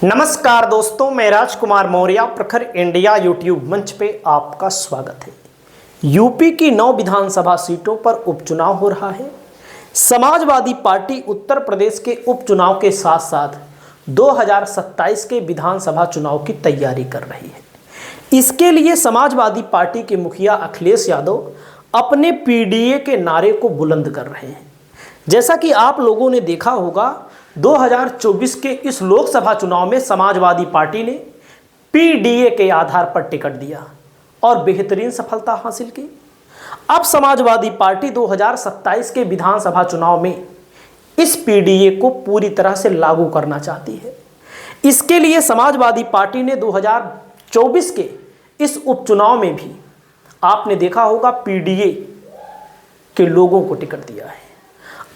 नमस्कार दोस्तों, मैं राजकुमार मौर्य प्रखर इंडिया यूट्यूब मंच पे आपका स्वागत है। यूपी की 9 विधानसभा सीटों पर उपचुनाव हो रहा है। समाजवादी पार्टी उत्तर प्रदेश के उपचुनाव के साथ साथ 2027 के विधानसभा चुनाव की तैयारी कर रही है। इसके लिए समाजवादी पार्टी के मुखिया अखिलेश यादव अपने पीडीए के नारे को बुलंद कर रहे हैं। जैसा कि आप लोगों ने देखा होगा, 2024 के इस लोकसभा चुनाव में समाजवादी पार्टी ने पीडीए के आधार पर टिकट दिया और बेहतरीन सफलता हासिल की। अब समाजवादी पार्टी 2027 के विधानसभा चुनाव में इस पीडीए को पूरी तरह से लागू करना चाहती है। इसके लिए समाजवादी पार्टी ने 2024 के इस उपचुनाव में भी आपने देखा होगा पीडीए के लोगों को टिकट दिया है।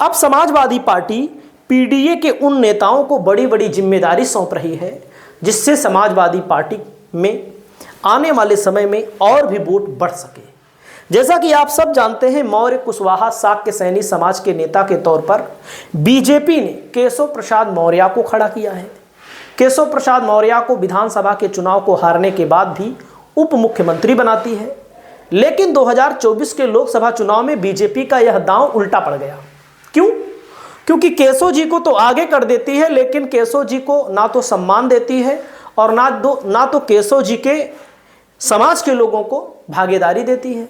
अब समाजवादी पार्टी पीडीए के उन नेताओं को बड़ी बड़ी जिम्मेदारी सौंप रही है जिससे समाजवादी पार्टी में आने वाले समय में और भी वोट बढ़ सके। जैसा कि आप सब जानते हैं, मौर्य कुशवाहा शाक्य सैनी समाज के नेता के तौर पर बीजेपी ने केशव प्रसाद मौर्य को खड़ा किया है। केशव प्रसाद मौर्य को विधानसभा के चुनाव को हारने के बाद भी उप मुख्यमंत्री बनाती है, लेकिन 2024 के लोकसभा चुनाव में बीजेपी का यह दांव उल्टा पड़ गया। क्यों? क्योंकि केशव जी को तो आगे कर देती है, लेकिन केशव जी को ना तो सम्मान देती है और ना तो केशव जी के समाज के लोगों को भागीदारी देती है।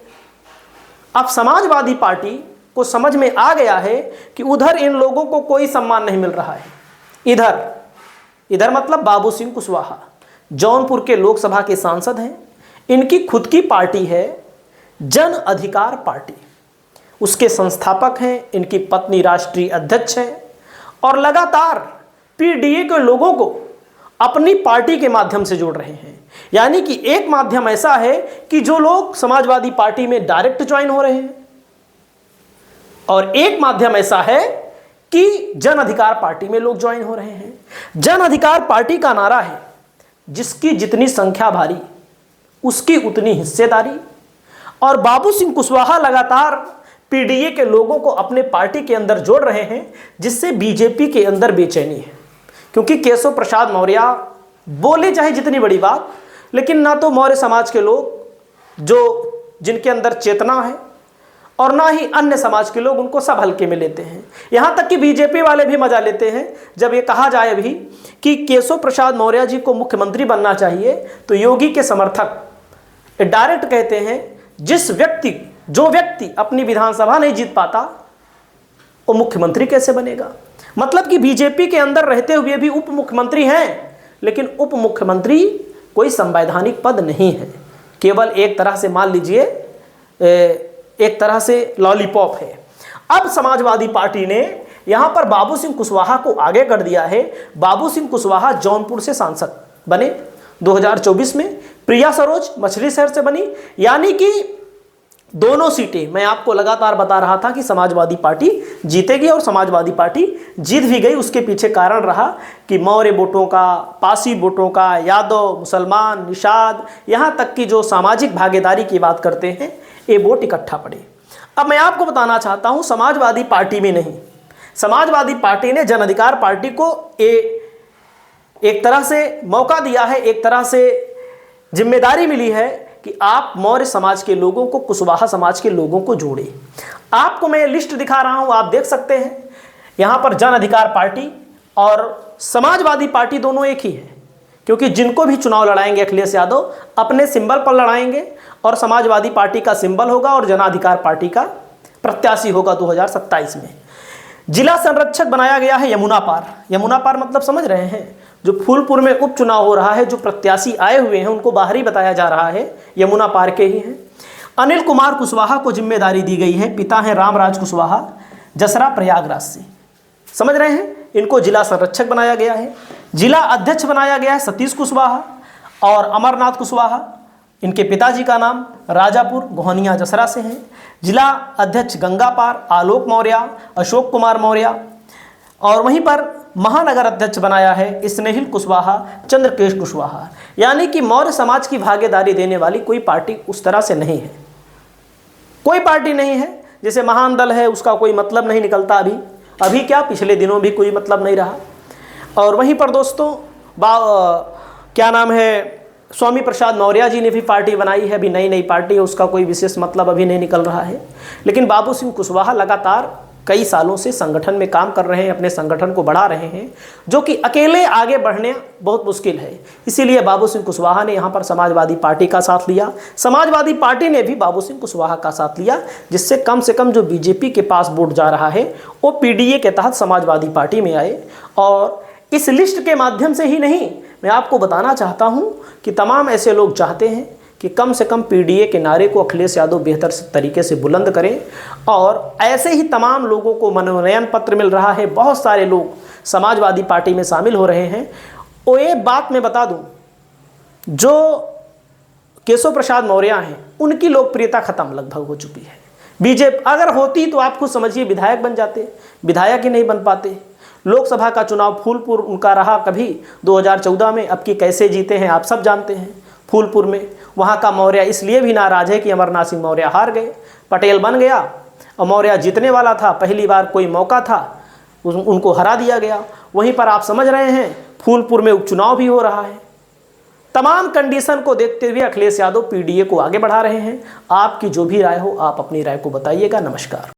अब समाजवादी पार्टी को समझ में आ गया है कि उधर इन लोगों को कोई सम्मान नहीं मिल रहा है, इधर मतलब बाबू सिंह कुशवाहा जौनपुर के लोकसभा के सांसद हैं। इनकी खुद की पार्टी है जन अधिकार पार्टी, उसके संस्थापक हैं, इनकी पत्नी राष्ट्रीय अध्यक्ष हैं और लगातार पीडीए के लोगों को अपनी पार्टी के माध्यम से जोड़ रहे हैं। यानी कि एक माध्यम ऐसा है कि जो लोग समाजवादी पार्टी में डायरेक्ट ज्वाइन हो रहे हैं और एक माध्यम ऐसा है कि जन अधिकार पार्टी में लोग ज्वाइन हो रहे हैं। जन अधिकार पार्टी का नारा है, जिसकी जितनी संख्या भारी उसकी उतनी हिस्सेदारी। और बाबू सिंह कुशवाहा लगातार पीडीए के लोगों को अपने पार्टी के अंदर जोड़ रहे हैं, जिससे बीजेपी के अंदर बेचैनी है। क्योंकि केशव प्रसाद मौर्य बोले चाहे जितनी बड़ी बात, लेकिन ना तो मौर्य समाज के लोग जिनके अंदर चेतना है और ना ही अन्य समाज के लोग उनको सब हल्के में लेते हैं। यहाँ तक कि बीजेपी वाले भी मजा लेते हैं जब ये कहा जाए भी कि केशव प्रसाद मौर्य जी को मुख्यमंत्री बनना चाहिए, तो योगी के समर्थक डायरेक्ट कहते हैं जो व्यक्ति अपनी विधानसभा नहीं जीत पाता वो मुख्यमंत्री कैसे बनेगा। मतलब कि बीजेपी के अंदर रहते हुए भी उप मुख्यमंत्री हैं, लेकिन उप मुख्यमंत्री कोई संवैधानिक पद नहीं है, केवल एक तरह से मान लीजिए एक तरह से लॉलीपॉप है। अब समाजवादी पार्टी ने यहां पर बाबू सिंह कुशवाहा को आगे कर दिया है। बाबू सिंह कुशवाहा जौनपुर से सांसद बने 2024 में, प्रिया सरोज मछली शहर से बनी। यानी कि दोनों सीटें मैं आपको लगातार बता रहा था कि समाजवादी पार्टी जीतेगी और समाजवादी पार्टी जीत भी गई। उसके पीछे कारण रहा कि मौर्य वोटों का, पासी वोटों का, यादव, मुसलमान, निषाद, यहाँ तक कि जो सामाजिक भागीदारी की बात करते हैं, ये वोट इकट्ठा पड़े। अब मैं आपको बताना चाहता हूँ, समाजवादी पार्टी में नहीं, समाजवादी पार्टी ने जन अधिकार पार्टी को एक तरह से मौका दिया है, एक तरह से जिम्मेदारी मिली है कि आप मौर्य समाज के लोगों को कुशवाहा समाज के लोगों को जोड़े। आपको मैं लिस्ट दिखा रहा हूं, आप देख सकते हैं। यहां पर जन अधिकार पार्टी और समाजवादी पार्टी दोनों एक ही है, क्योंकि जिनको भी चुनाव लड़ाएंगे अखिलेश यादव अपने सिंबल पर लड़ाएंगे और समाजवादी पार्टी का सिंबल होगा और जन अधिकार पार्टी का प्रत्याशी होगा 2027 में। जिला संरक्षक बनाया गया है यमुना पार। यमुना पार मतलब समझ रहे हैं, जो फूलपुर में उपचुनाव हो रहा है, जो प्रत्याशी आए हुए हैं उनको बाहरी बताया जा रहा है यमुना पार के ही हैं। अनिल कुमार कुशवाहा को जिम्मेदारी दी गई है, पिता हैं रामराज कुशवाहा, जसरा प्रयागराज से। समझ रहे हैं, इनको जिला संरक्षक बनाया गया है। जिला अध्यक्ष बनाया गया है सतीश कुशवाहा और अमरनाथ कुशवाहा, इनके पिताजी का नाम राजापुर गोहनिया जसरा से हैं। जिला अध्यक्ष गंगा पार आलोक मौर्य, अशोक कुमार मौर्य। और वहीं पर महानगर अध्यक्ष बनाया है स्नेहिल कुशवाहा, चंद्रकेश कुशवाहा। यानी कि मौर्य समाज की भागीदारी देने वाली कोई पार्टी उस तरह से नहीं है, कोई पार्टी नहीं है। जैसे महान दल है, उसका कोई मतलब नहीं निकलता अभी क्या, पिछले दिनों भी कोई मतलब नहीं रहा। और वहीं पर दोस्तों क्या नाम है, स्वामी प्रसाद मौर्य जी ने भी पार्टी बनाई है, अभी नई नई पार्टी है, उसका कोई विशेष मतलब अभी नहीं निकल रहा है। लेकिन बाबू सिंह कुशवाहा लगातार कई सालों से संगठन में काम कर रहे हैं, अपने संगठन को बढ़ा रहे हैं, जो कि अकेले आगे बढ़ने बहुत मुश्किल है। इसीलिए बाबू सिंह कुशवाहा ने यहाँ पर समाजवादी पार्टी का साथ लिया, समाजवादी पार्टी ने भी बाबू सिंह कुशवाहा का साथ लिया, जिससे कम से कम जो बीजेपी के पास वोट जा रहा है वो पीडीए के तहत समाजवादी पार्टी में आए। और इस लिस्ट के माध्यम से ही नहीं, मैं आपको बताना चाहता हूँ कि तमाम ऐसे लोग चाहते हैं कि कम से कम पीडीए के नारे को अखिलेश यादव बेहतर तरीके से बुलंद करें। और ऐसे ही तमाम लोगों को मनोनयन पत्र मिल रहा है, बहुत सारे लोग समाजवादी पार्टी में शामिल हो रहे हैं। और एक बात मैं बता दूं, जो केशव प्रसाद मौर्य हैं उनकी लोकप्रियता खत्म लगभग हो चुकी है। बीजेपी अगर होती तो आप खुद समझिए विधायक बन जाते, विधायक ही नहीं बन पाते। लोकसभा का चुनाव फूलपुर उनका रहा कभी 2014 में, अब की कैसे जीते हैं आप सब जानते हैं। फूलपुर में वहाँ का मौर्य इसलिए भी नाराज है कि अमरनाथ सिंह मौर्य हार गए, पटेल बन गया और मौर्य जीतने वाला था, पहली बार कोई मौका था, उनको हरा दिया गया। वहीं पर आप समझ रहे हैं फूलपुर में उपचुनाव भी हो रहा है। तमाम कंडीशन को देखते हुए अखिलेश यादव पीडीए को आगे बढ़ा रहे हैं। आपकी जो भी राय हो आप अपनी राय को बताइएगा। नमस्कार।